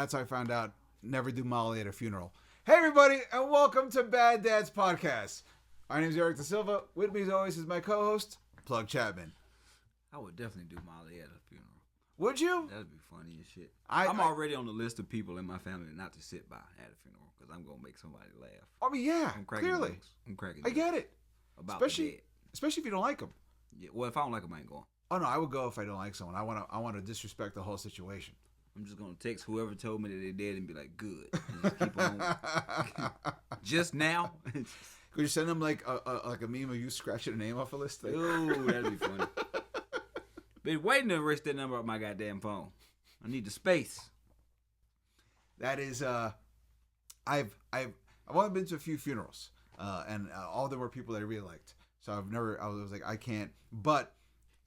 that's how I found out. Never do Molly at a funeral. Hey, everybody, and welcome to Bad Dads Podcast. My name is Eric Da Silva. With me, as always, is my co-host, Plug Chapman. I would definitely do Molly at a funeral. Would you? That'd be funny as shit. I'm already on the list of people in my family not to sit by at a funeral because I'm going to make somebody laugh. I mean, yeah, clearly. I'm cracking I get it. About especially if you don't like them. Yeah, well, if I don't like them, I ain't going. Oh, no, I would go if I don't like someone. I want to disrespect the whole situation. I'm just going to text whoever told me that they did and be like, good. And just keep on. Just now. Could you send them like a meme of you scratching a name off a list? Like, ooh, that'd be funny. Been waiting to erase that number off my goddamn phone. I need the space. That is, I've only been to a few funerals, and all of them were people that I really liked. So I was like, I can't. But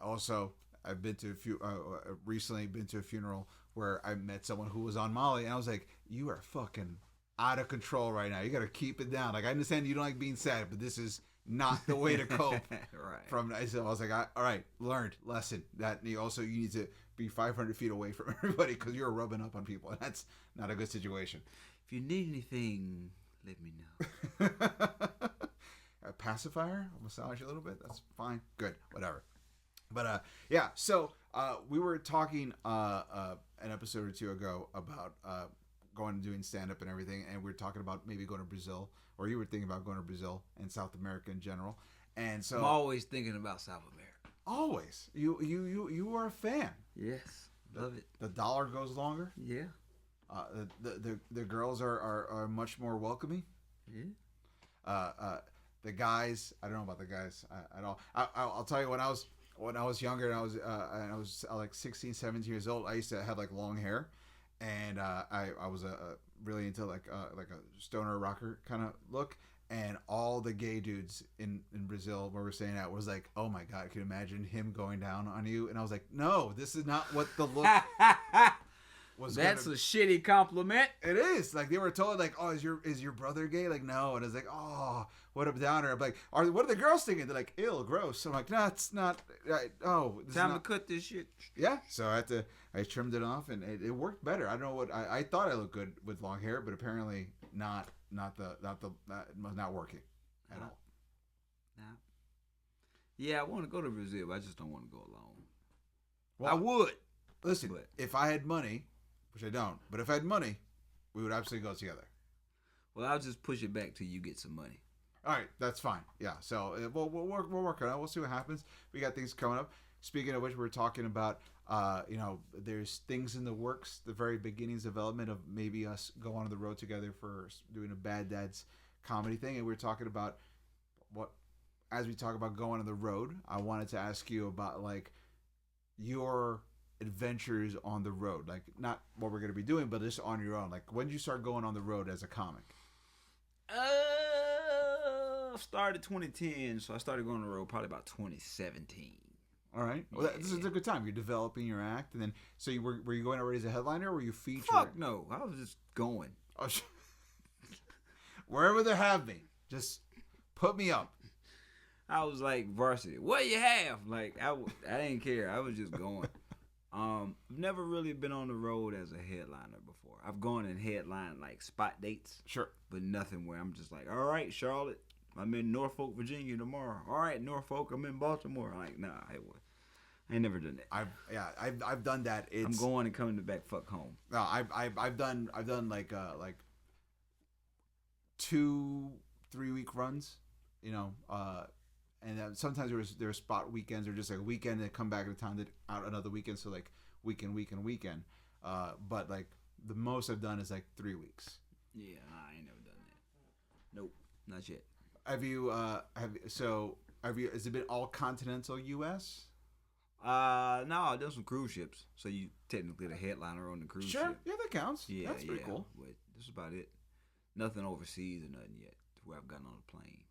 also, I've been to a few, recently been to a funeral where I met someone who was on Molly, and I was like, you are fucking out of control right now. You got to keep it down. Like, I understand you don't like being sad, but this is not the way to cope. Right. So I was like, all right, learned lesson. That you need to be 500 feet away from everybody because you're rubbing up on people, and that's not a good situation. If you need anything, let me know. A pacifier, I'll massage you a little bit. That's fine. Good. Whatever. But yeah. So we were talking an episode or two ago about going and doing stand up and everything, and we were talking about maybe going to Brazil, or you were thinking about going to Brazil and South America in general. And so I'm always thinking about South America. Always. You are a fan. Yes. Love it. The dollar goes longer. Yeah. The girls are much more welcoming. Yeah. The guys, I don't know about the guys at all. I'll tell you, when I was younger and I was like 16, 17 years old, I used to have like long hair, and I was really into like a stoner rocker kind of look. And all the gay dudes in Brazil where we're staying at was like, oh my God, can you imagine him going down on you? And I was like, no, this is not what the look was. That's a shitty compliment. It is. Like, they were told, like, oh, is your brother gay? Like, no. And I was like, oh, what a downer. I'm like, what are the girls thinking? They're like, ill, gross. I'm like, no, it's not. Time to cut this shit. Yeah. So I trimmed it off, and it worked better. I don't know what I thought I looked good with long hair, but apparently not working at all. Nah. Yeah, I want to go to Brazil, but I just don't want to go alone. Well, I would. Listen, if I had money, which I don't, but if I had money, we would absolutely go together. Well, I'll just push it back till you get some money. All right, that's fine. Yeah, so we'll work on it. We'll see what happens. We got things coming up. Speaking of which, we're talking about, there's things in the works, the very beginnings development of maybe us going on the road together for doing a Bad Dads comedy thing. And we're talking about as we talk about going on the road, I wanted to ask you about like your adventures on the road, like not what we're going to be doing, but just on your own. Like, when did you start going on the road as a comic? Started 2010, so I started going on the road probably about 2017. All right. Well, this is a good time. You're developing your act, and then so were you going already as a headliner, or were you featured? Fuck no, I was just going. Oh, wherever they have me, just put me up. I was like varsity. What you have? Like I didn't care. I was just going. I've never really been on the road as a headliner before. I've gone and headlined like spot dates. Sure. But nothing where I'm just like, all right, Charlotte, I'm in Norfolk, Virginia tomorrow. All right, Norfolk, I'm in Baltimore. I'm like, nah, I ain't never done that. I've done that. I'm going and coming back. Fuck home. No, I've done like 2-3 week runs, and sometimes there were spot weekends or just like a weekend and come back to town out another weekend, so like weekend. But like the most I've done is like 3 weeks. Yeah, I ain't never done that. Nope, not yet. Have you? Has it been all continental U.S.? No, I done some cruise ships. So you technically the headliner on the cruise ship. Sure, yeah, that counts. Yeah, that's pretty cool. But that's about it. Nothing overseas or nothing yet where I've gotten on a plane.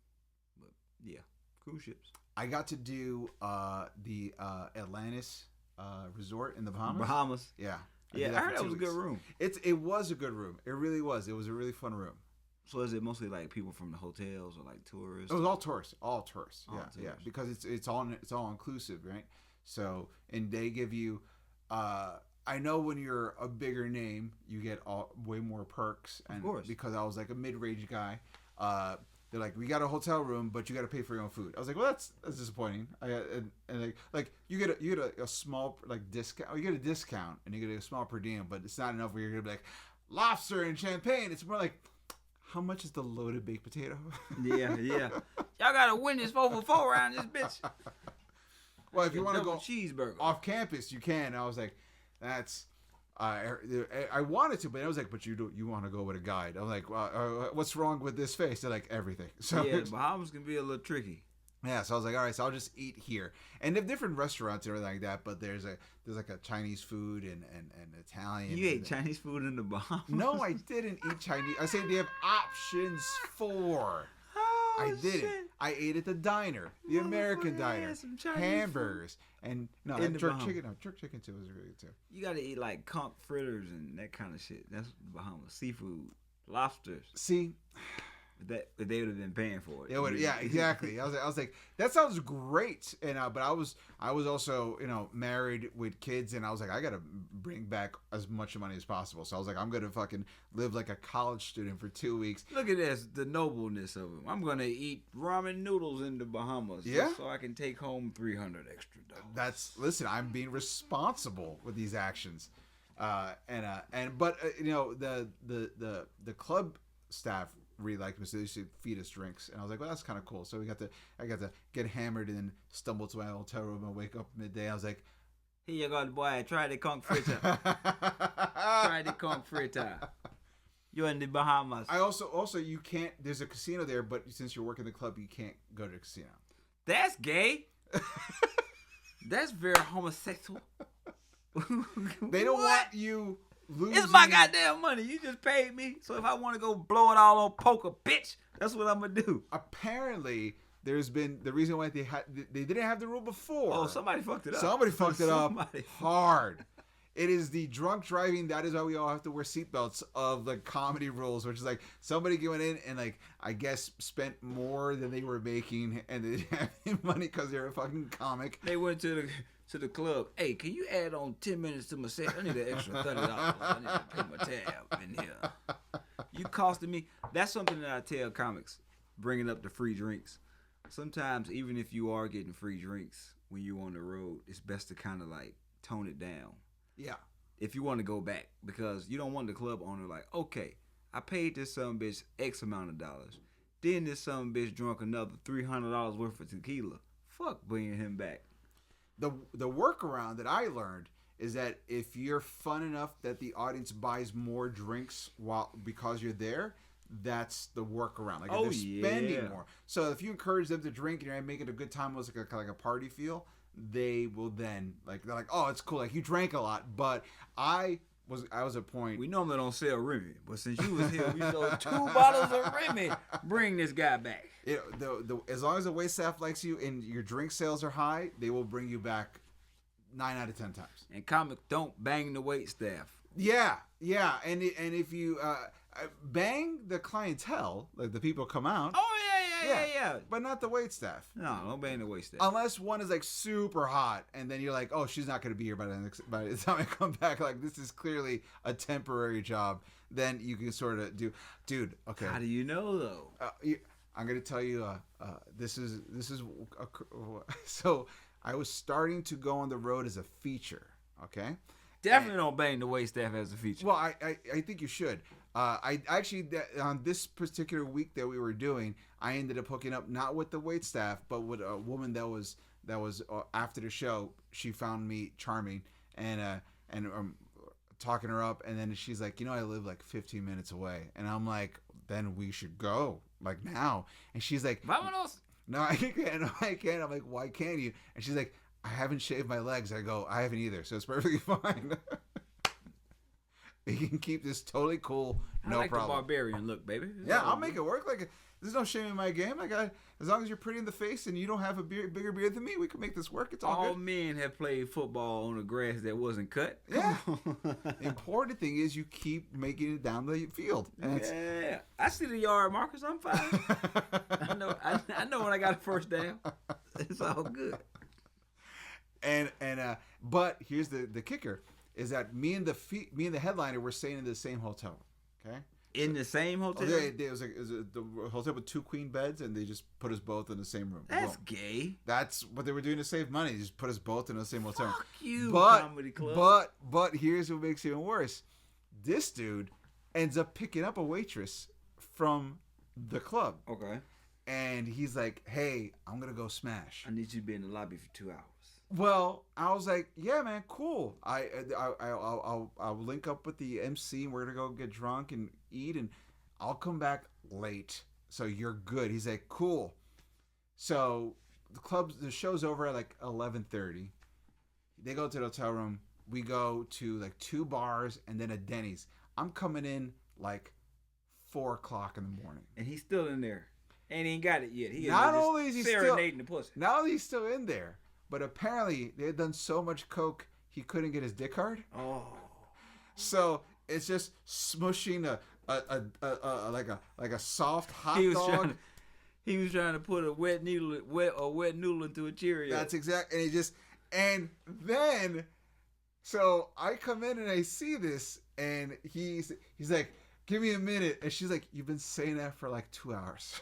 But yeah, cruise ships. I got to do the Atlantis resort in the Bahamas. Bahamas. Yeah. I heard that was a good room. It was a good room. It really was. It was a really fun room. So is it mostly like people from the hotels or like tourists? It was all tourists. All tourists. Tourists. Yeah. Because it's all inclusive, right? So, and they give you I know when you're a bigger name, you get way more perks. And Of course. because I was like a mid-range guy, they're like, we got a hotel room, but you got to pay for your own food. I was like, well, that's disappointing. And like you get a small like discount. You get a discount and you get a small per diem, but it's not enough where you're gonna be like lobster and champagne. It's more like, how much is the loaded baked potato? Yeah. Y'all gotta win this 4 for 4 around this bitch. Well, if you want to Double go cheeseburger off campus, you can. I was like, that's. I wanted to, but I was like, but you want to go with a guide. I'm like, well, what's wrong with this face? They're like, everything. So Yeah, Bahamas can be a little tricky. yeah, so I was like, all right, so I'll just eat here. And they have different restaurants and everything like that, but there's like a Chinese food and Italian. You ate Chinese food in the Bahamas? No, I didn't eat Chinese. I said they have options for. Oh, I didn't. shit. I ate at the diner, the American Motherfucker diner, had some Chinese hamburgers, and no, In and the jerk Bahamas. chicken. No, jerk chicken too was really good too. You gotta eat like conch fritters and that kind of shit. That's Bahamas seafood, lobsters. See, That they would have been paying for it. yeah, exactly. I was like, that sounds great, and but I was also married with kids, and I was like, I gotta bring back as much money as possible. So I was like, I'm gonna fucking live like a college student for 2 weeks. Look at this, the nobleness of him. I'm gonna eat ramen noodles in the Bahamas, Yeah. just so I can take home $300 extra. Listen, I'm being responsible with these actions, but the club staff really liked me, so they used to feed us drinks, and I was like, well, that's kind of cool. So I got to get hammered and then stumble to my hotel room and wake up midday. I was like, Here you go, boy. Try the conch fritter. Try the conch fritter. You're in the Bahamas. I also you can't. There's a casino there, but since you're working the club, you can't go to the casino. That's gay. That's very homosexual. They don't What? want you losing. It's my goddamn money. You just paid me. So if I want to go blow it all on poker, bitch, that's what I'm gonna do. Apparently, there's been the reason why they didn't have the rule before. Oh, somebody fucked it up. Somebody fucked it up Somebody- hard. It is the drunk driving. That is why we all have to wear seatbelts of the comedy rules, which is like somebody going in and like I guess spent more than they were making, and they didn't have any money because they're a fucking comic. They went to the club. Hey, can you add on 10 minutes to my set? I need an extra $30. I need to pay my tab in here. You costing me. That's something that I tell comics, bringing up the free drinks. Sometimes, even if you are getting free drinks when you're on the road, it's best to kind of like tone it down. Yeah. If you want to go back, because you don't want the club owner like, okay, I paid this some bitch X amount of dollars. Then this some bitch drunk another $300 worth of tequila. Fuck bringing him back. The workaround that I learned is that if you're fun enough that the audience buys more drinks because you're there, that's the workaround. Like if they're spending more. So if you encourage them to drink and you're making a good time, it's like a party feel, they will then they're like, oh, it's cool. Like you drank a lot, but I was at a point. We normally don't sell Remy, but since you was here, we sold 2 bottles of Remy. Bring this guy back. As long as the wait staff likes you and your drink sales are high, they will bring you back 9 out of 10 times. And comics don't bang the wait staff. Yeah, and if you bang the clientele, like the people come out. Oh yeah. But not the wait staff. No, don't bang the wait staff. Unless one is like super hot, and then you're like, oh, she's not going to be here by the time I come back. Like this is clearly a temporary job. Then you can sort of dude. Okay. How do you know though? I'm going to tell you. This is so. I was starting to go on the road as a feature. Okay. Definitely don't bang the wait staff as a feature. Well, I think you should. I actually on this particular week that we were doing, I ended up hooking up not with the wait staff, but with a woman that was after the show. She found me charming and talking her up, and then she's like, I live like 15 minutes away, and I'm like, then we should go like now. And she's like, Vámonos. no, I can't. I'm like, why can't you? And she's like, I haven't shaved my legs. I go, I haven't either, so it's perfectly fine. We can keep this totally cool, no I like problem. the barbarian look, baby. Yeah, I'll make it work. Like, there's no shame in my game. Like, as long as you're pretty in the face and you don't have a bigger beard than me, we can make this work. It's all All good. men have played football on the grass that wasn't cut. Yeah. The important thing is you keep making it down the field. And Yeah, I see the yard markers. I'm fine. I know when I got a first down. It's all good. And but here's the kicker is that me and the headliner were staying in the same hotel. Okay. In the same hotel? It was the hotel with 2 queen beds, and they just put us both in the same room. That's Boom. gay. That's what they were doing to save money. They just put us both in the same hotel. Fuck you, comedy club. But here's what makes it even worse. This dude ends up picking up a waitress from the club. Okay. And he's like, "Hey, I'm gonna go smash. I need you to be in the lobby for 2 hours." Well, I was like, "Yeah, man, cool. I'll link up with the MC, and we're gonna go get drunk and eat, and I'll come back late, so you're good." He's like, "Cool." So the show's over at like 11:30. They go to the hotel room. We go to like 2 bars and then a Denny's. I'm coming in like 4:00 in the morning, and he's still in there, and he ain't got it yet. He not only is he serenading the pussy. Not only he's still in there. But apparently they had done so much coke he couldn't get his dick hard. Oh, so it's just smushing like a soft hot dog. He was trying to put a wet noodle into a Cheerio. That's exact. And then so I come in and I see this, and he's like, "Give me a minute," and she's like, "You've been saying that for like 2 hours."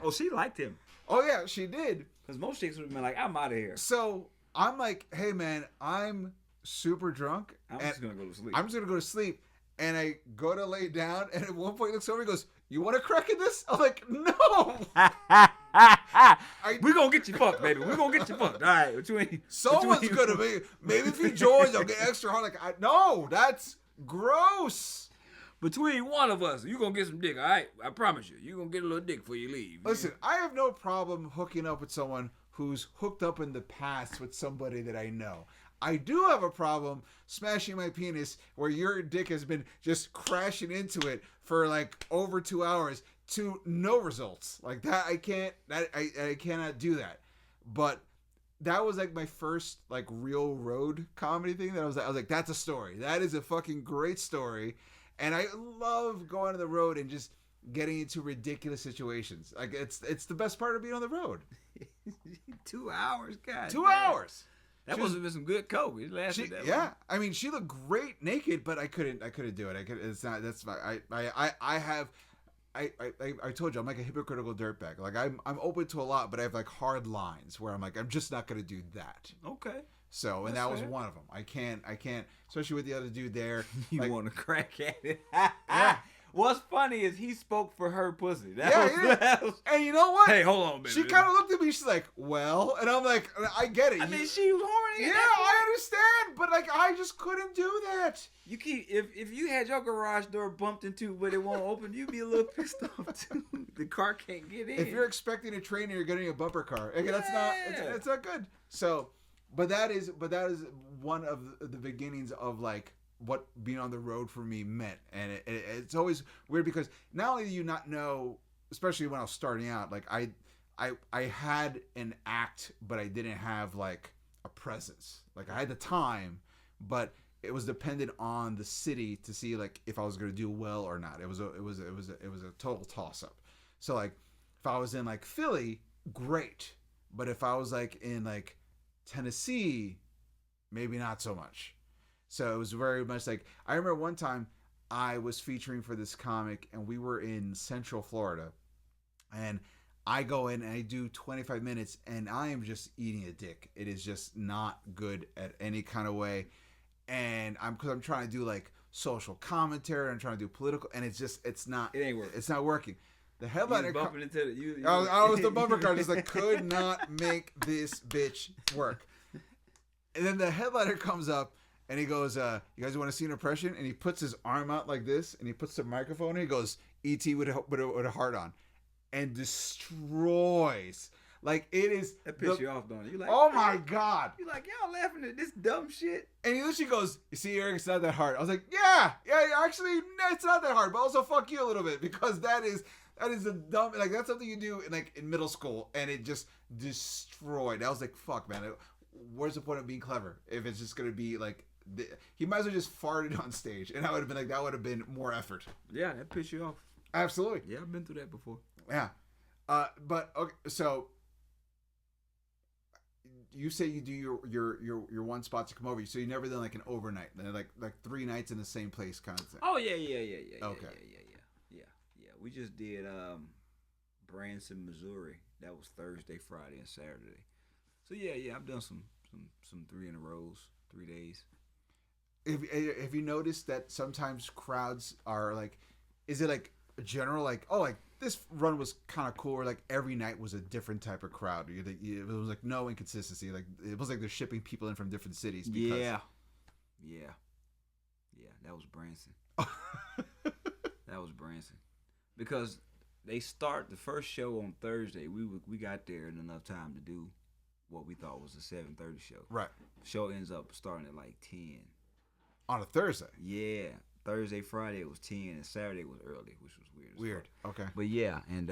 Oh, she liked him. Oh yeah, she did. Because most chicks would have been like, "I'm out of here." So I'm like, "Hey man, I'm super drunk. I'm just gonna go to sleep. I'm just gonna go to sleep." And I go to lay down, and at one point he looks over and goes, "You want to crack in this?" I'm like, "No." We're gonna get you fucked, baby. We're gonna get you fucked. All right, someone's gonna be. Maybe if he joins, I'll get extra hard. Like, no, that's gross. Between one of us, you gonna get some dick, all right? I promise you. You gonna get a little dick before you leave. Listen, I have no problem hooking up with someone who's hooked up in the past with somebody that I know. I do have a problem smashing my penis where your dick has been just crashing into it for like over 2 hours to no results. Like that, I cannot do that. But that was like my first like real road comedy thing that I was like, that's a story. That is a fucking great story. And I love going on the road and just getting into ridiculous situations. Like it's the best part of being on the road. 2 hours, God. 2 hours. That must have been some good coke. It lasted that long. Yeah, I mean, she looked great naked, but I couldn't do it. It's not. That's my. I told you I'm like a hypocritical dirtbag. Like I'm open to a lot, but I have like hard lines where I'm like I'm just not gonna do that. Okay. So, and that was one of them. I can't, especially with the other dude there. You like, want to crack at it. Yeah. What's funny is he spoke for her pussy. That was, and you know what? Hey, hold on, baby. She kind of looked at me. She's like, "Well," and I'm like, "I get it." I mean, she was horny. Yeah, I understand, but like, I just couldn't do that. You keep if you had your garage door bumped into, but it won't open, you'd be a little pissed off too. The car can't get in. If you're expecting a train, you're getting a bumper car. Okay, that's not. It's not good. So. But that is one of the beginnings of like what being on the road for me meant, and it's always weird because not only do you not know, especially when I was starting out, like I had an act, but I didn't have like a presence. Like I had the time, but it was dependent on the city to see like if I was going to do well or not. It was a total toss up. So like if I was in like Philly, great, but if I was like in like Tennessee, maybe not so much. So it was very much like I remember one time I was featuring for this comic and we were in Central Florida, and I go in and I do 25 minutes and I am just eating a dick. It is just not good at any kind of way, and because I'm trying to do like social commentary, I'm trying to do political, and it ain't working. It's not working. The headliner bumping into the, I was the bumper car, just like could not make this bitch work. And then the headliner comes up and he goes, "You guys want to see an impression?" And he puts his arm out like this and he puts the microphone and he goes, "E.T. with a heart on," and destroys. Like it is. That pisses you off, don't it? You like, oh my god! You like, y'all laughing at this dumb shit? And he literally goes, "You see, Eric, it's not that hard." I was like, "Yeah, actually, it's not that hard, but also fuck you a little bit because that is a dumb, like that's something you do in middle school, and it just destroyed." I was like, "Fuck, man, where's the point of being clever if it's just gonna be like?" He might as well just farted on stage, and I would have been like, that would have been more effort. Yeah, that pissed you off. Absolutely. Yeah, I've been through that before. Yeah, but okay, so you say you do your one spot to come over, so you never done like an overnight, like 3 nights in the same place kind of thing. Oh yeah. Okay. Yeah. We just did Branson, Missouri. That was Thursday, Friday, and Saturday. So yeah. I've done some 3 in a rows, 3 days. Have you noticed that sometimes crowds are like, is it like a general like, oh, like this run was kind of cool, or like every night was a different type of crowd? It was like no inconsistency. Like it was like they're shipping people in from different cities. Because... Yeah. That was Branson. That was Branson, because they start the first show on Thursday. We got there in enough time to do what we thought was a 7:30 show. Right. Show ends up starting at like 10. On a Thursday. Yeah. Thursday, Friday it was 10, and Saturday was early, which was weird. Weird. Okay. But yeah, and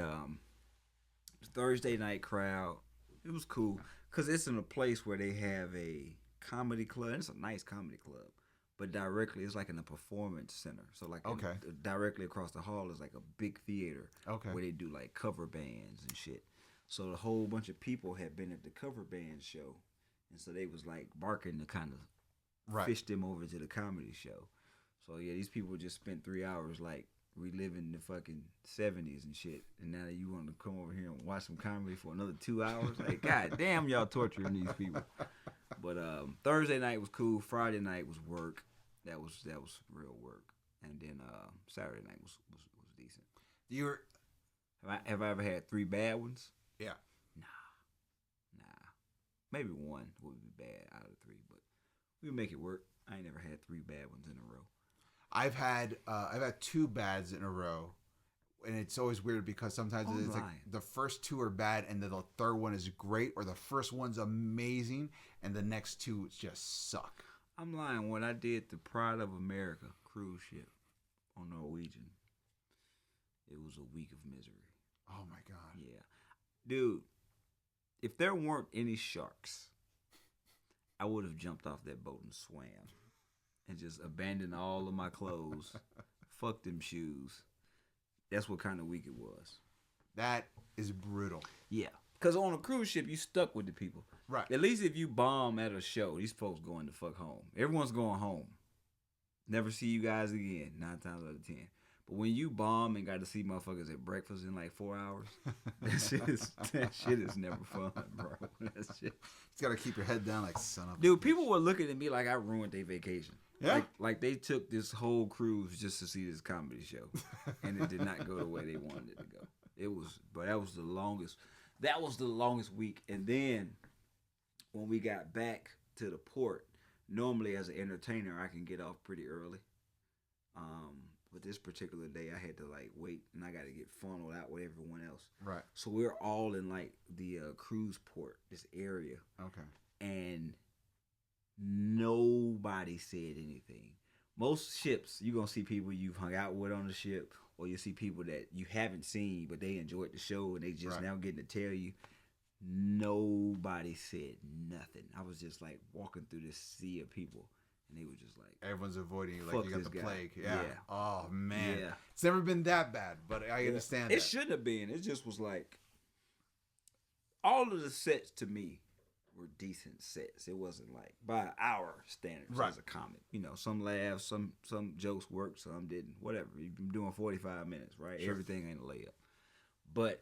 Thursday night crowd, it was cool because it's in a place where they have a comedy club. And it's a nice comedy club, but directly it's like in a performance center. So like directly across the hall is like a big theater. Okay. Where they do like cover bands and shit. So a whole bunch of people had been at the cover band show, and so they was like barking to kind of fish them over to the comedy show. So yeah, these people just spent 3 hours like reliving the fucking 70s and shit, and now you want to come over here and watch some comedy for another 2 hours? Like, god damn, y'all torturing these people. But Thursday night was cool. Friday night was work. That was real work. And then Saturday night was decent. Have I ever had 3 bad ones? Yeah. Nah. Maybe one would be bad out of the 3, but we would make it work. I ain't never had 3 bad ones in a row. I've had 2 bads in a row, and it's always weird because sometimes it's like the first 2 are bad, and then the third one is great, or the first one's amazing, and the next 2 just suck. I'm lying. When I did the Pride of America cruise ship on Norwegian, it was a week of misery. Oh my god. Yeah, dude. If there weren't any sharks, I would have jumped off that boat and swam. And just abandoned all of my clothes. Fuck them shoes. That's what kind of week it was. That is brutal. Yeah. Because on a cruise ship, you stuck with the people. Right. At least if you bomb at a show, these folks going to fuck home. Everyone's going home. Never see you guys again, 9 times out of 10. But when you bomb and got to see motherfuckers at breakfast in like 4 hours, that shit is never fun, bro. That shit. Just got to keep your head down like son of a Dude, bitch. people were looking at me like I ruined their vacation. Yeah. Like they took this whole cruise just to see this comedy show, and it did not go the way they wanted it to go. But that was the longest. That was the longest week. And then when we got back to the port, normally as an entertainer, I can get off pretty early. But this particular day, I had to like wait, and I got to get funneled out with everyone else. Right. So we're all in like the cruise port, this area. Okay. And nobody said anything. Most ships, you're going to see people you've hung out with on the ship, or you see people that you haven't seen, but they enjoyed the show, and they just now getting to tell you. Nobody said nothing. I was just like walking through this sea of people, and they were just like, everyone's avoiding you like you got the plague. Yeah. Oh, man. Yeah. It's never been that bad, but I understand that. It shouldn't have been. It just was like, all of the sets to me were decent sets. It wasn't like by our standards as a comic. You know, some laughs, some jokes worked, some didn't. Whatever. You've been doing 45 minutes, right? Sure. Everything ain't a layup. But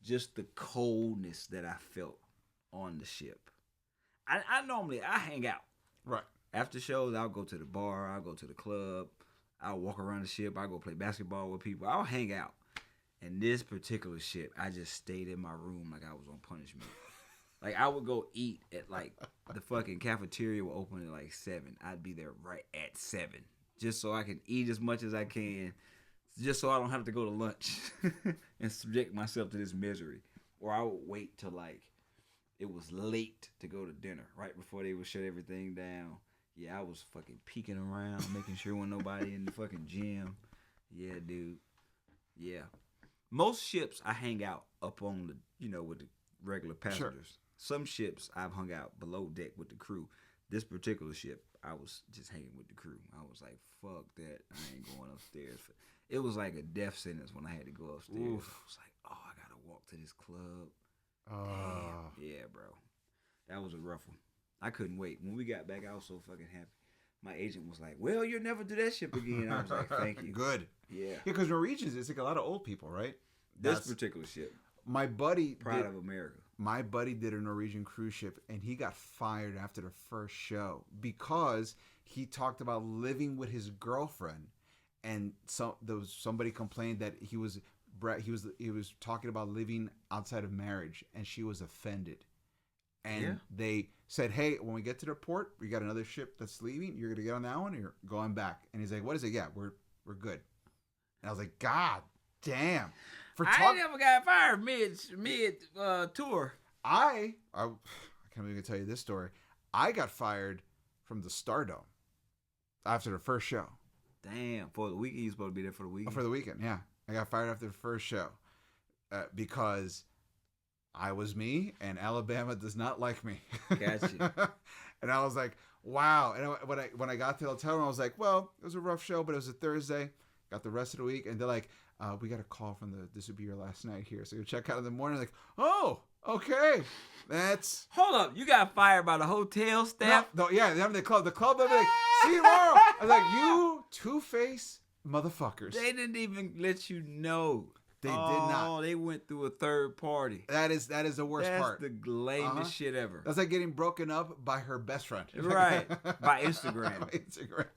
just the coldness that I felt on the ship. I normally hang out. Right. After shows, I'll go to the bar, I'll go to the club, I'll walk around the ship, I'll go play basketball with people. I'll hang out. And this particular ship, I just stayed in my room like I was on punishment. Like, I would go eat at, like, the fucking cafeteria will open at, like, 7. I'd be there right at 7. Just so I can eat as much as I can. Just so I don't have to go to lunch and subject myself to this misery. Or I would wait till, like, it was late to go to dinner. Right before they would shut everything down. Yeah, I was fucking peeking around, making sure there wasn't nobody in the fucking gym. Yeah, dude. Yeah. Most ships, I hang out up on the, you know, with the regular passengers. Sure. Some ships, I've hung out below deck with the crew. This particular ship, I was just hanging with the crew. I was like, fuck that. I ain't going upstairs. It was like a death sentence when I had to go upstairs. Oof. I was like, oh, I got to walk to this club. Damn. Yeah, bro. That was a rough one. I couldn't wait. When we got back, I was so fucking happy. My agent was like, "Well, you'll never do that ship again." I was like, "Thank you." Good. Yeah. Because Norwegians, it's like a lot of old people, right? This particular ship, My buddy Pride of America. My buddy did a Norwegian cruise ship, and he got fired after the first show because he talked about living with his girlfriend, and somebody complained that he was talking about living outside of marriage, and she was offended. And they said, "Hey, when we get to the port, we got another ship that's leaving. You're gonna get on that one, or you're going back." And he's like, "What is it? Yeah, we're good." And I was like, "God damn!" I never got fired mid tour. I can't even tell you this story. I got fired from the Stardome after the first show. Damn, for the weekend, you supposed to be there for the weekend. For the weekend, yeah. I got fired after the first show because I was me, and Alabama does not like me. Gotcha. And I was like, wow. And when I got to the hotel room, I was like, well, it was a rough show, but it was a Thursday. Got the rest of the week, and they're like, we got a call from this would be your last night here, so you check out in the morning. Like, oh, okay, that's. Hold up, you got fired by the hotel staff? No, yeah, the club. The club, they're like, see you tomorrow. I was like, you two-faced motherfuckers. They didn't even let you know. They did not. Oh, they went through a third party. That is the worst part. That's the lamest shit ever. That's like getting broken up by her best friend. Right. By Instagram. By Instagram.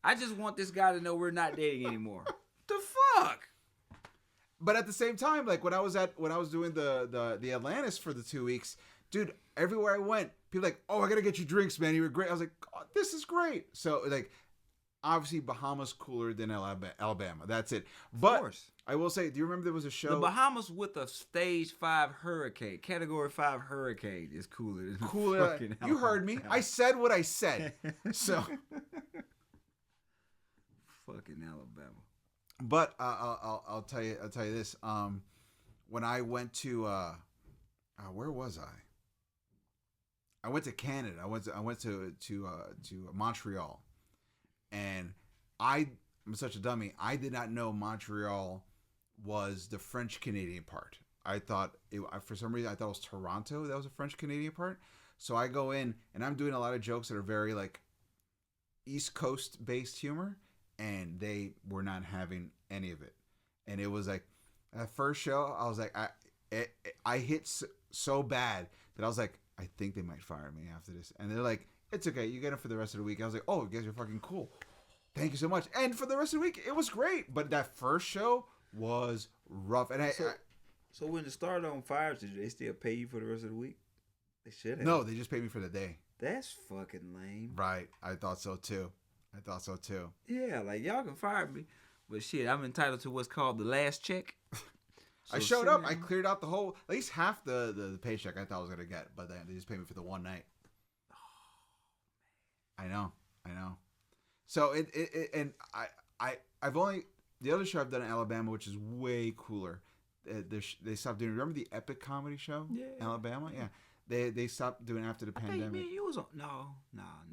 I just want this guy to know we're not dating anymore. The fuck? But at the same time, like when I was doing the Atlantis for the 2 weeks, dude, everywhere I went, people were like, "Oh, I gotta get you drinks, man. You were great." I was like, oh, "This is great." So like, obviously Bahamas cooler than Alabama. That's it. But of course. I will say, do you remember there was a show? The Bahamas with a stage 5 hurricane, category 5 hurricane is cooler than fucking Alabama. You heard me. I said what I said. So fucking Alabama. But I'll tell you this. When I went to where was I? I went to Canada. I went to Montreal, and I'm such a dummy. I did not know Montreal was the French Canadian part. I thought for some reason I thought it was Toronto that was a French Canadian part. So I go in and I'm doing a lot of jokes that are very like East Coast based humor. And they were not having any of it. And it was like, that first show, I was like, I hit so bad that I was like, I think they might fire me after this. And they're like, it's okay, you get it for the rest of the week. I was like, oh, you guys are fucking cool. Thank you so much. And for the rest of the week, it was great. But that first show was rough. And so when the Stardome fires, did they still pay you for the rest of the week? They should have. No, they just paid me for the day. That's fucking lame. Right. I thought so too. Yeah, like y'all can fire me, but shit, I'm entitled to what's called the last check. So I showed up. I cleared out the whole, at least half the paycheck I thought I was gonna get, but then they just paid me for the one night. Oh, man. I know. So and I've only the other show I've done in Alabama, which is way cooler. They stopped doing. Remember the Epic Comedy Show? Yeah. Alabama, yeah. They stopped doing after the pandemic. Me and you was on. No.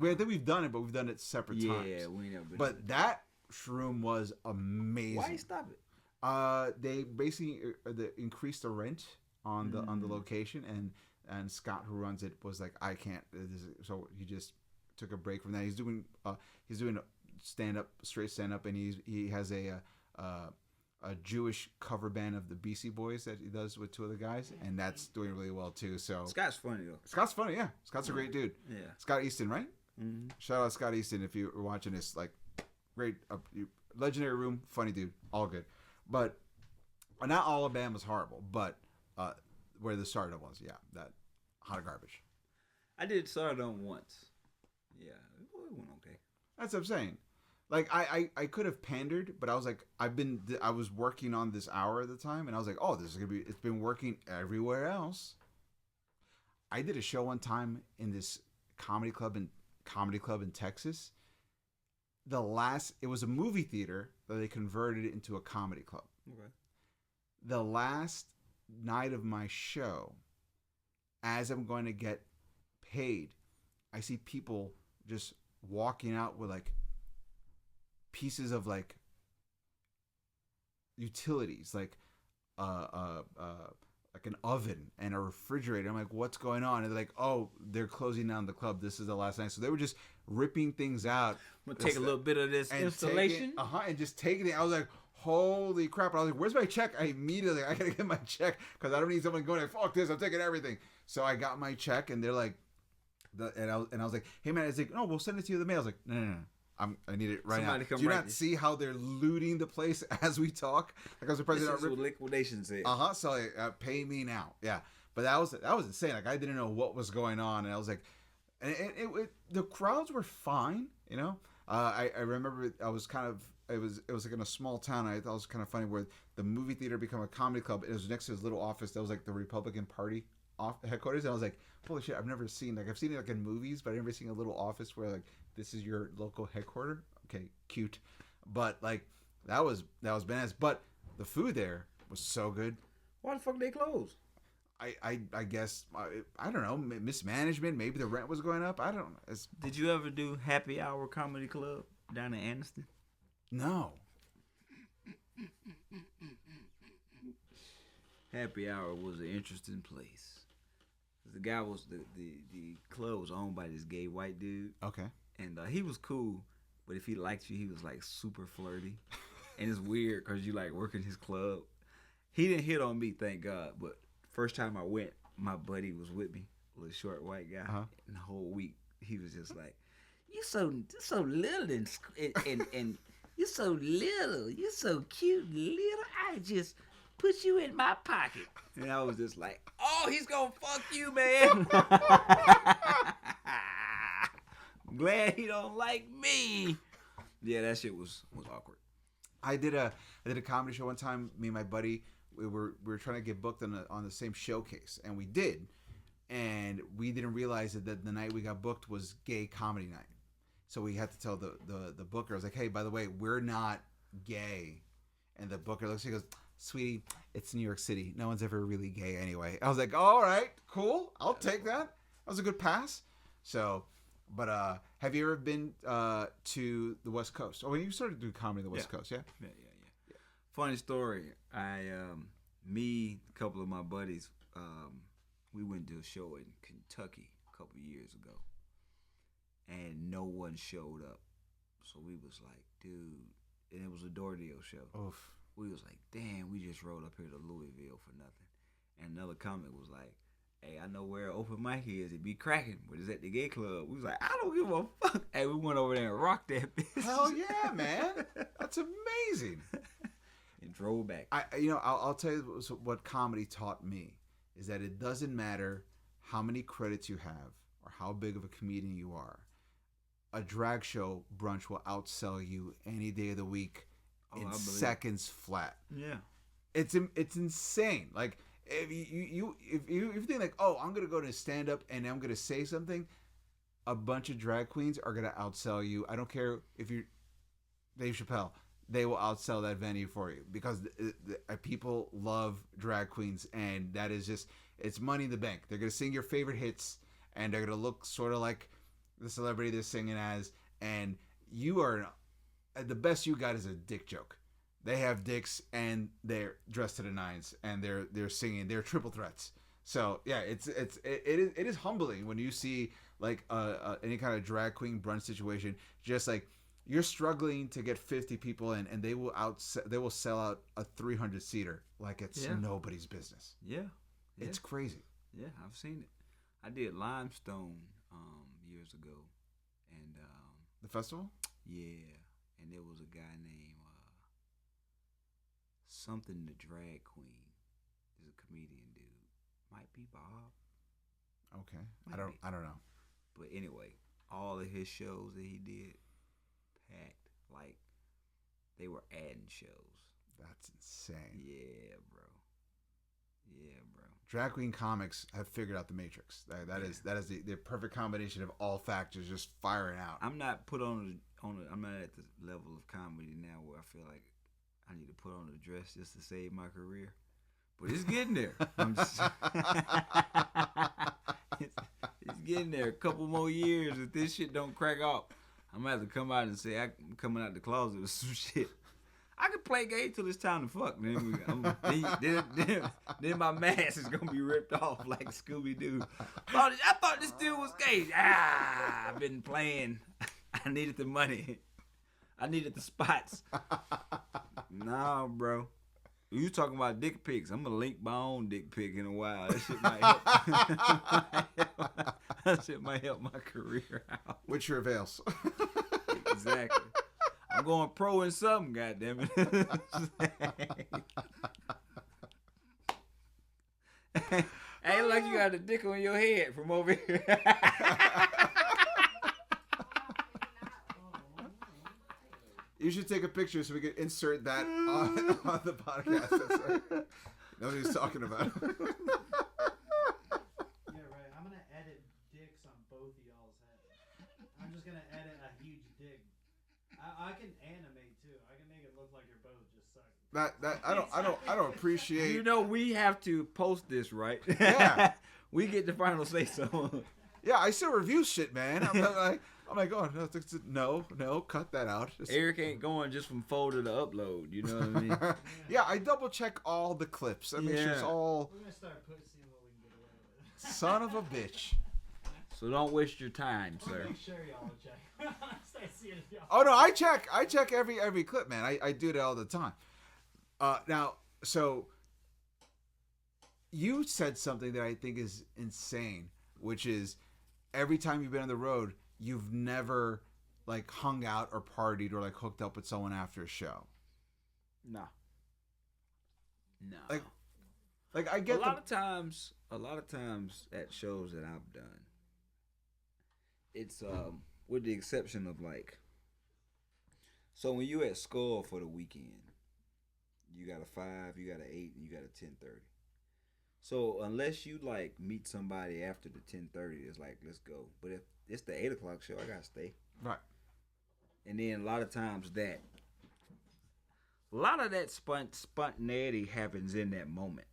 I think we've done it, but we've done it separate times. Yeah, we never been. But that shroom was amazing. Why you stop it? They basically increased the rent on the location, and Scott, who runs it, was like, I can't. So he just took a break from that. He's doing straight stand up, and he has a Jewish cover band of the Beastie Boys that he does with two other guys, and that's doing really well too. So Scott's funny though. Scott's funny, yeah. Scott's a great dude. Yeah. Scott Easton, right? Mm-hmm. Shout out Scott Easton if you're watching this. Like, great, legendary room, funny dude, all good. But not Alabama's horrible, but where the Stardom was, yeah, that hot garbage. I did Stardom once. Yeah, it went okay. That's what I'm saying. Like I could have pandered, but I was like, I was working on this hour at the time, and I was like, oh, this is gonna be. It's been working everywhere else. I did a show one time in this comedy club in Texas. It was a movie theater that they converted it into a comedy club. Okay. The last night of my show, as I'm going to get paid, I see people just walking out with like pieces of like utilities, like like an oven and a refrigerator. I'm like, what's going on? And they're like, oh, they're closing down the club. This is the last night. So they were just ripping things out. I'm gonna take a little bit of this installation. And just taking it. I was like, holy crap. And I was like, where's my check? I gotta get my check because I don't need someone going like, fuck this, I'm taking everything. So I got my check and they're like, and I was like, hey man, it's like, no, we'll send it to you in the mail. I was like, no. I need it right now. Do you not see how they're looting the place as we talk? Like I was surprised. This is what liquidation said. So pay me now. Yeah, but that was insane. Like I didn't know what was going on, and I was like, and it the crowds were fine. You know, I remember I was kind of it was like in a small town. I thought it was kind of funny where the movie theater became a comedy club. It was next to his little office that was like the Republican Party headquarters, and I was like, holy shit, I've never seen I've seen it like in movies, but I've never seen a little office where like this is your local headquarters. Okay, cute, but like that was bananas. But the food there was so good. Why the fuck they closed? I guess I don't know, mismanagement. Maybe the rent was going up. I don't know. Did you ever do Happy Hour Comedy Club down in Anniston? No. Happy Hour was an interesting place. The guy was the club was owned by this gay white dude. Okay. And he was cool, but if he liked you, he was like super flirty. And it's weird because you like working his club. He didn't hit on me, thank God. But first time I went, my buddy was with me, a little short white guy. Uh-huh. And the whole week he was just like, "You so little and you so little, you so cute, little. I just put you in my pocket." And I was just like, "Oh, he's gonna fuck you, man." Glad he don't like me. Yeah, that shit was awkward. I did a comedy show one time. Me and my buddy, we were trying to get booked on the same showcase, and we did. And we didn't realize that the night we got booked was gay comedy night. So we had to tell the booker, I was like, hey, by the way, we're not gay. And the booker looks at me and goes, sweetie, it's New York City. No one's ever really gay anyway. I was like, all right, cool. I'll take that. That was a good pass. So, but have you ever been to the West Coast? Oh, when you started doing comedy on the West Coast, yeah? Yeah. Funny story. Me, a couple of my buddies, we went to a show in Kentucky a couple years ago. And no one showed up. So we was like, dude, and it was a door deal show. Oof. We was like, damn, we just rode up here to Louisville for nothing. And another comic was like, hey, I know where open mic is. It be cracking, but it's at the gay club. We was like, I don't give a fuck. Hey, we went over there and rocked that bitch. Hell yeah, man. That's amazing. And drove back. I'll tell you what comedy taught me is that it doesn't matter how many credits you have or how big of a comedian you are. A drag show brunch will outsell you any day of the week in seconds flat. Yeah, it's insane. Like if you think like, oh, I'm gonna go to stand up and I'm gonna say something, a bunch of drag queens are gonna outsell you. I don't care if you're Dave Chappelle, they will outsell that venue for you because people love drag queens, and that is just, it's money in the bank. They're gonna sing your favorite hits, and they're gonna look sort of like the celebrity they're singing as, and you are the best you got is a dick joke. They have dicks and they're dressed to the nines and they're singing. They're triple threats. So yeah, it is humbling when you see like any kind of drag queen brunch situation. Just like you're struggling to get 50 people in, and they will sell out a 300 seater like it's nobody's business. Yeah, it's crazy. Yeah, I've seen it. I did Limestone years ago, and the festival. Yeah, and there was a guy named something the Drag Queen. He's a comedian dude. Might be Bob. Okay, I don't know. But anyway, all of his shows that he did, packed. Like they were adding shows. That's insane. Yeah, bro. Drag queen comics have figured out the matrix. That is the perfect combination of all factors just firing out. I'm not I'm not at the level of comedy now where I feel like I need to put on a dress just to save my career. But it's getting there. It's getting there. A couple more years if this shit don't crack off. I'm gonna have to come out and say I'm coming out the closet or some shit. I can play game till it's time to fuck. Then my mask is gonna be ripped off like Scooby Doo. I thought this dude was gay. I've been playing. I needed the money. I needed the spots. Nah, bro. You talking about dick pics? I'm gonna link my own dick pic in a while. That shit might help. That shit might help my career out. Which prevails. Exactly. I'm going pro in something, goddammit. Ain't like you got a dick on your head from over here. You should take a picture so we can insert that on the podcast. That's right. Nobody's talking about it. Yeah, right. I'm gonna edit dicks on both of y'all's heads. I'm just gonna edit a huge dick. I can animate too. I can make it look like you're both just sucking. I don't appreciate. You know, we have to post this, right? Yeah. We get the final say so. Yeah, I still review shit, man. I'm like, oh no, cut that out. Eric ain't going just from folder to upload. You know what I mean? Yeah, I double check all the clips. I make sure it's all. We're gonna start seeing what we can get away with. Son of a bitch. So don't waste your time, sir. Make sure y'all check. Start seeing if y'all. Oh no, I check every clip, man. I do that all the time. Now, so you said something that I think is insane, which is every time you've been on the road, you've never like hung out or partied or like hooked up with someone after a show. No. Like I get a lot of times at shows that I've done, it's with the exception of like, so when you at Skull for the weekend, you got a 5, you got an 8, and you got a 10:30. So unless you like meet somebody after the 10:30, it's like let's go. But if it's the 8 o'clock show, I gotta stay. Right. And then a lot of times a lot of that spontaneity happens in that moment.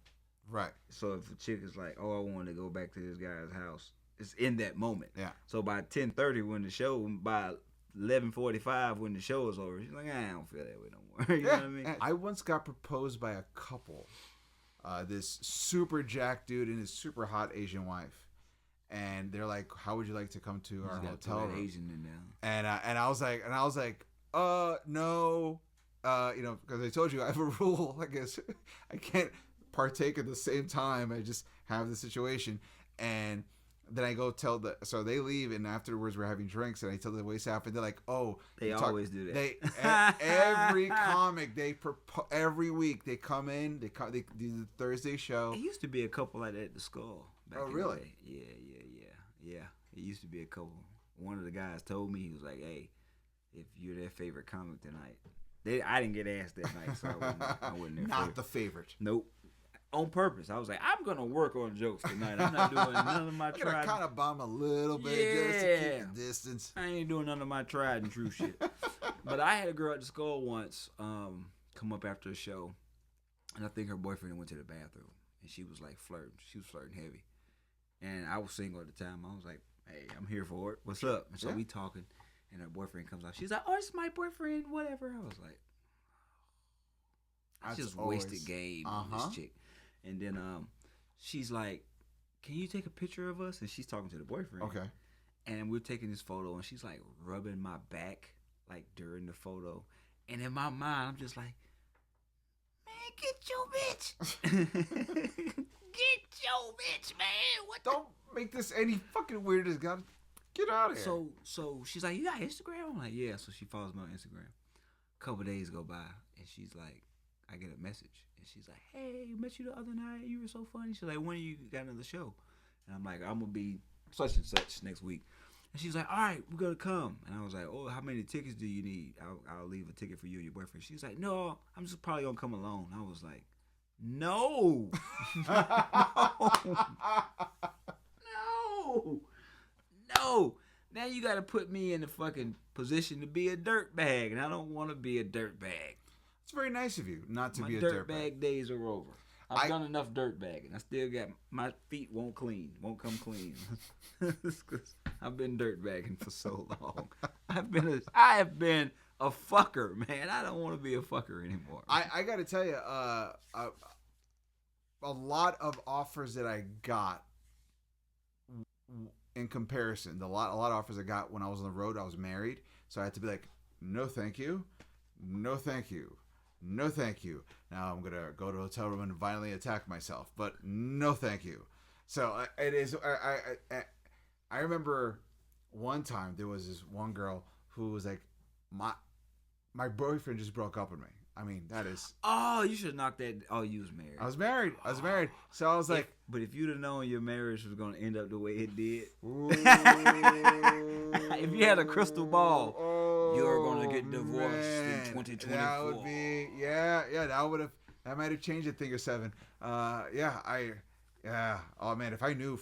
Right. So if a chick is like, oh, I want to go back to this guy's house, it's in that moment. Yeah. So by 10:30 when the show, by 11:45 when the show is over, she's like, I don't feel that way no more. You know what I mean? I once got proposed by a couple. This super jacked dude and his super hot Asian wife. And they're like, how would you like to come to our hotel room? Asian in there. And I was like, no, because I told you I have a rule. I guess I can't partake at the same time. I just have the situation. And then I go so they leave, and afterwards we're having drinks, and I tell the wait staff, and they're like, oh, they always do that. Every comic, every week they come in, they do the Thursday show. It used to be a couple like that at the Skull. Oh, really? Yeah. It used to be a couple. One of the guys told me, he was like, hey, if you're their favorite comic tonight. I didn't get asked that night, so I wasn't their Not the favorite. Nope. On purpose. I was like, I'm going to work on jokes tonight. I'm not doing none of my tried. I'm going to kind of bomb a little bit just to keep the distance. I ain't doing none of my tried and true shit. But I had a girl at the Skull once come up after a show, and I think her boyfriend went to the bathroom, and she was like flirting. She was flirting heavy. And I was single at the time. I was like, hey, I'm here for it. What's up? And so we talking, and her boyfriend comes out. She's like, oh, it's my boyfriend, whatever. I was like, I just wasted game on this chick. And then she's like, can you take a picture of us? And she's talking to the boyfriend. Okay. And we're taking this photo, and she's like rubbing my back like during the photo. And in my mind, I'm just like, man, get your bitch. Get your bitch, man. Don't make this any fucking weird as God. Get out of here. So she's like, you got Instagram? I'm like, yeah. So she follows me on Instagram. A couple days go by, and she's like, I get a message. And she's like, hey, met you the other night. You were so funny. She's like, when you got another show? And I'm like, I'm going to be such and such next week. And she's like, all right, we're going to come. And I was like, oh, how many tickets do you need? I'll leave a ticket for you and your boyfriend. She's like, no, I'm just probably going to come alone. I was like, no. No. Now you got to put me in the fucking position to be a dirtbag. And I don't want to be a dirtbag. It's very nice of you not to be a dirtbag. My dirtbag days are over. I've done enough dirtbagging. I still got my feet won't come clean. I've been dirtbagging for so long. I have been a fucker, man. I don't want to be a fucker anymore. I got to tell you, a lot of offers that I got in comparison, a lot of offers I got when I was on the road. I was married, so I had to be like, no, thank you, no, thank you, no, thank you. Now I'm gonna go to a hotel room and violently attack myself, but no, thank you. So it is. I remember one time there was this one girl who was like, my boyfriend just broke up with me. I mean, that is. Oh, you should knock that. Oh, you was married. I was married. So I was like, but if you'd have known your marriage was gonna end up the way it did, ooh, if you had a crystal ball, oh, you're gonna get divorced in man. 2024. That would be, yeah. That might have changed a thing or seven. Oh man, if I knew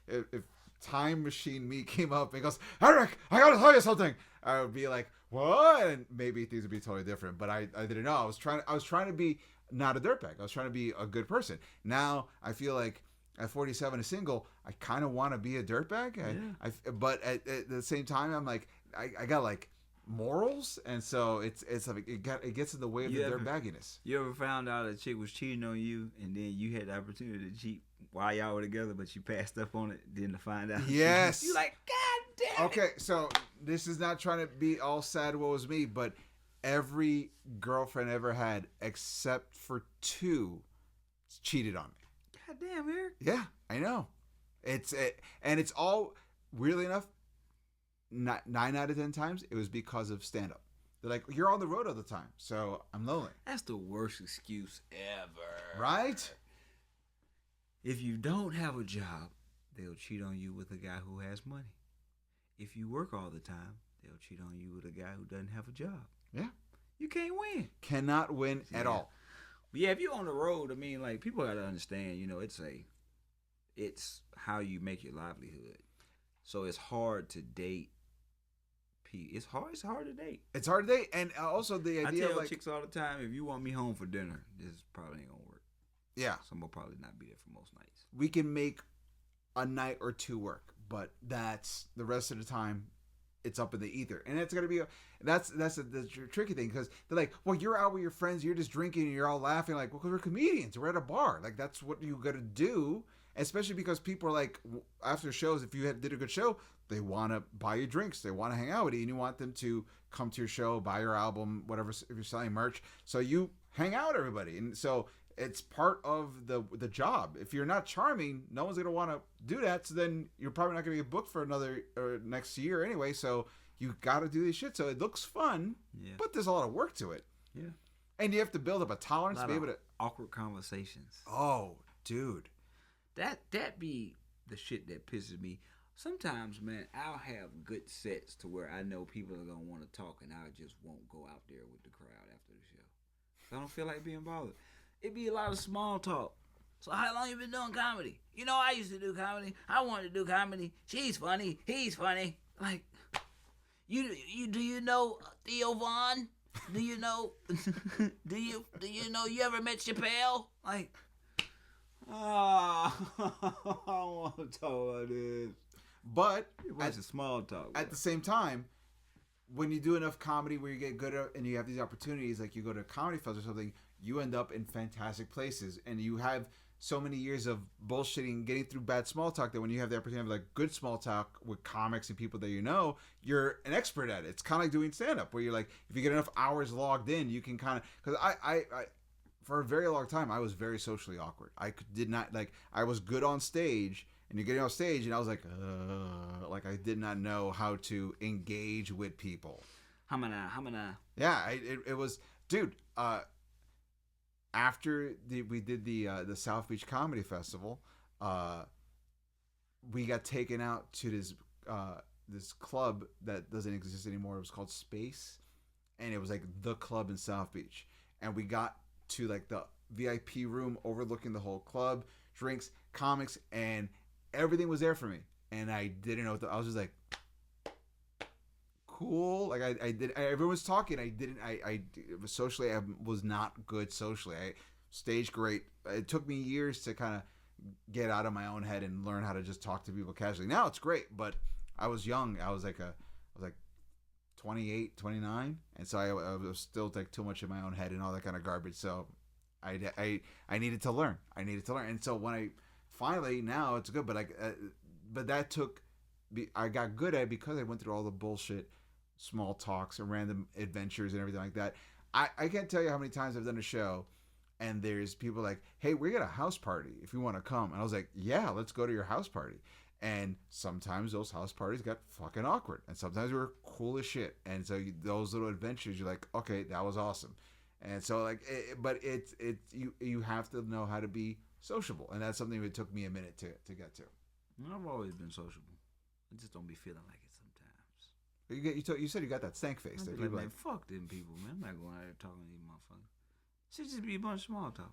if Time Machine me came up and goes, Eric, I gotta tell you something, I would be like, what? And maybe things would be totally different. But I didn't know. I was trying to be not a dirtbag. I was trying to be a good person. Now I feel like at 47 and single, I kind of want to be a dirtbag. Yeah. But at the same time, I'm like, I got like morals, and so it's like it gets in the way of the dirtbagginess. You ever found out a chick was cheating on you, and then you had the opportunity to cheat while y'all were together, but you passed up on it, then to find out? Yes. You like, God damn it. Okay, so this is not trying to be all sad, woe is me, but every girlfriend I ever had, except for 2, cheated on me. God damn, Eric. Yeah, I know. And it's all, weirdly enough, 9 out of 10 times, it was because of stand-up. They're like, you're on the road all the time, so I'm lonely. That's the worst excuse ever. Right? If you don't have a job, they'll cheat on you with a guy who has money. If you work all the time, they'll cheat on you with a guy who doesn't have a job. Yeah. You can't win. Cannot win at all. But yeah, if you're on the road, I mean, like, people got to understand, it's how you make your livelihood. So it's hard to date. It's hard to date. It's hard to date, and also the idea I tell of chicks all the time, if you want me home for dinner, this probably ain't gonna work. Yeah. So I'm gonna probably not be there for most nights. We can make a night or 2 work, but that's the rest of the time. It's up in the ether, and it's gonna be that's the tricky thing, because they're like, well, you're out with your friends, you're just drinking, and you're all laughing, like, well, because we're comedians, we're at a bar, like that's what you got to do. Especially because people are like, after shows, if you did a good show, they want to buy you drinks, they want to hang out with you, and you want them to come to your show, buy your album, whatever, if you're selling merch, so you hang out with everybody, and so it's part of the job. If you're not charming, no one's gonna want to do that. So then you're probably not gonna get booked for another next year anyway. So you got to do this shit. So it looks fun, but there's a lot of work to it. Yeah, and you have to build up a tolerance to be able to awkward conversations. Oh, dude, that be the shit that pisses me. Sometimes, man, I'll have good sets to where I know people are gonna want to talk, and I just won't go out there with the crowd after the show. I don't feel like being bothered. It be a lot of small talk. So how long you been doing comedy? I used to do comedy. I wanted to do comedy. She's funny. He's funny. Like, do you know Theo Vaughn? Do you know? do you know you ever met Chappelle? Like, I don't want to talk about this. But it's a small talk. At the same time, when you do enough comedy where you get good at, and you have these opportunities, like you go to a comedy festival or something, you end up in fantastic places, and you have so many years of bullshitting, getting through bad small talk, that when you have the opportunity of like good small talk with comics and people that you're an expert at it. It's kind of like doing stand-up, where you're like, if you get enough hours logged in, you can kind of, because I for a very long time, I was very socially awkward. I did not, like, I was good on stage, and you're getting on stage, and I was like I did not know how to engage with people. Hamana. Yeah, it was, dude. After we did the South Beach Comedy Festival, we got taken out to this club that doesn't exist anymore. It was called Space, and it was like the club in South Beach. And we got to like the VIP room overlooking the whole club, drinks, comics, and everything was there for me. And I didn't know I was just like, cool. Like everyone was talking. I socially, I was not good socially. I staged great. It took me years to kind of get out of my own head and learn how to just talk to people casually. Now it's great, but I was young. I was like 28, 29, and so I was still like too much in my own head and all that kind of garbage. So I needed to learn. And so when I finally now it's good, but that took. I got good at it because I went through all the bullshit, small talks and random adventures and everything like that. I can't tell you how many times I've done a show, and there's people like, "Hey, we got a house party if you want to come," and I was like, "Yeah, let's go to your house party." And sometimes those house parties got fucking awkward, and sometimes we were cool as shit. And so those little adventures, you're like, okay, that was awesome. And so like, you have to know how to be sociable, and that's something that took me a minute to get to. I've always been sociable. I just don't be feeling like it sometimes. You said you got that stank face. I That be you like, man, like, fuck them people, man. I'm not going out there talking to these motherfuckers. Should just be a bunch of small talk.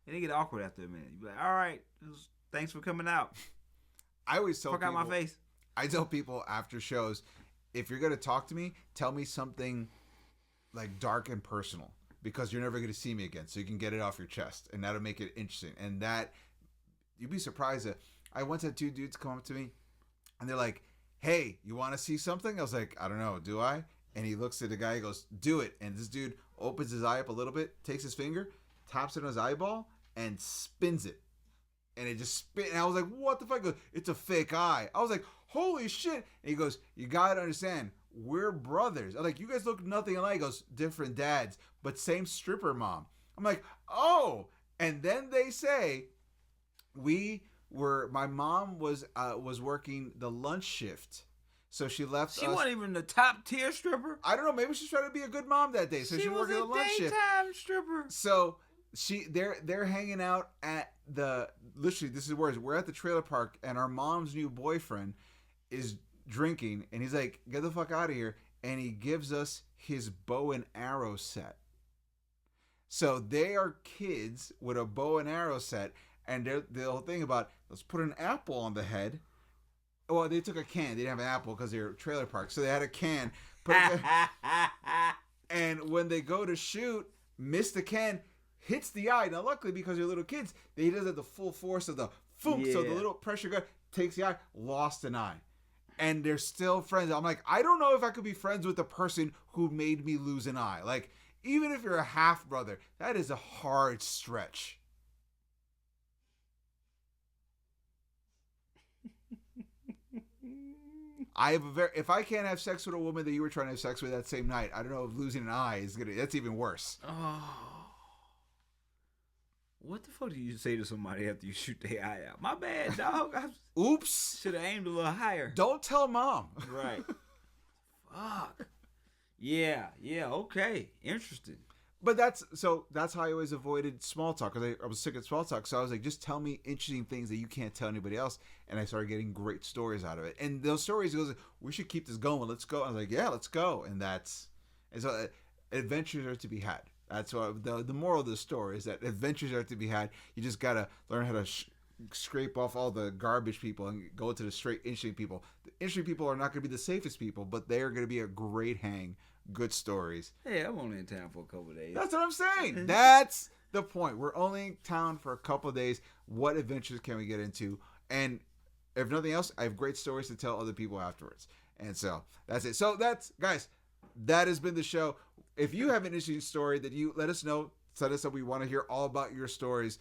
And it get awkward after a minute. You be like, all right, thanks for coming out. I always tell Fuck people, out my face. I tell people after shows, if you're gonna talk to me, tell me something like dark and personal, because you're never gonna see me again, so you can get it off your chest, and that'll make it interesting. And that you'd be surprised that I once had two dudes come up to me, and they're like, "Hey, you want to see something?" I was like, "I don't know, do I?" And he looks at the guy, he goes, "Do it." And this dude opens his eye up a little bit, takes his finger, taps it on his eyeball, and spins it. And it just spin. And I was like, what the fuck? He goes, "It's a fake eye." I was like, holy shit. And he goes, "You gotta understand, we're brothers." I'm like, "You guys look nothing alike." He goes, "Different dads, but same stripper mom." I'm like, oh. And then they say, my mom was working the lunch shift. So she left She us. wasn't even the top tier stripper. I don't know. Maybe she's trying to be a good mom that day. So she was working a the lunch shift. daytime stripper. So they're hanging out at literally, this is words. We're at the trailer park, and our mom's new boyfriend is drinking, and he's like, "Get the fuck out of here!" And he gives us his bow and arrow set. So they are kids with a bow and arrow set, and the whole thing about, let's put an apple on the head. Well, they took a can. They didn't have an apple because they were trailer park, so they had a can. And when they go to shoot, miss the can, hits the eye. Now, luckily, because they're little kids, he does have the full force of the foom. So the little pressure gun takes the eye, lost an eye. And they're still friends. I'm like, I don't know if I could be friends with the person who made me lose an eye. Like, even if you're a half brother, that is a hard stretch. If I can't have sex with a woman that you were trying to have sex with that same night, I don't know if losing an eye is that's even worse. Oh. What the fuck do you say to somebody after you shoot their eye out? My bad, dog. I Oops. should have aimed a little higher. Don't tell mom. Right. Fuck. Yeah, okay. Interesting. But that's how I always avoided small talk, because I was sick of small talk. So I was like, just tell me interesting things that you can't tell anybody else. And I started getting great stories out of it. And those stories, he goes, "We should keep this going. Let's go." I was like, "Yeah, let's go." And so adventures are to be had. That's what the moral of the story is, that adventures are to be had. You just got to learn how to scrape off all the garbage people and go to the straight interesting people. The interesting people are not going to be the safest people, but they are going to be a great hang. Good stories. Hey, I'm only in town for a couple of days. That's what I'm saying. That's the point. We're only in town for a couple of days. What adventures can we get into? And if nothing else, I have great stories to tell other people afterwards. And so that's it. So guys, that has been the show. If you have an interesting story that you let us know, set us up. We want to hear all about your stories,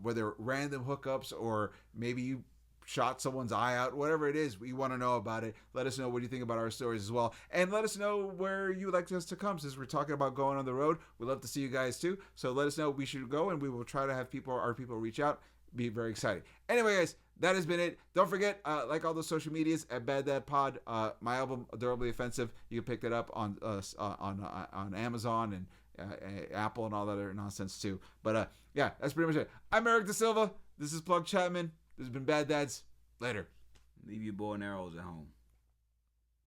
whether random hookups or maybe you shot someone's eye out, whatever it is, we want to know about it. Let us know what you think about our stories as well. And let us know where you would like us to come. Since we're talking about going on the road, we'd love to see you guys too. So let us know. We should go, and we will try to have our people reach out. Be very excited. Anyway, guys, that has been it. Don't forget, like all the social medias at Bad Dad Pod. My album, Adorably Offensive, you can pick that up on Amazon and Apple and all that other nonsense too. But yeah, that's pretty much it. I'm Eric Da Silva. This is Plug Chapman. This has been Bad Dads. Later. Leave your bow and arrows at home.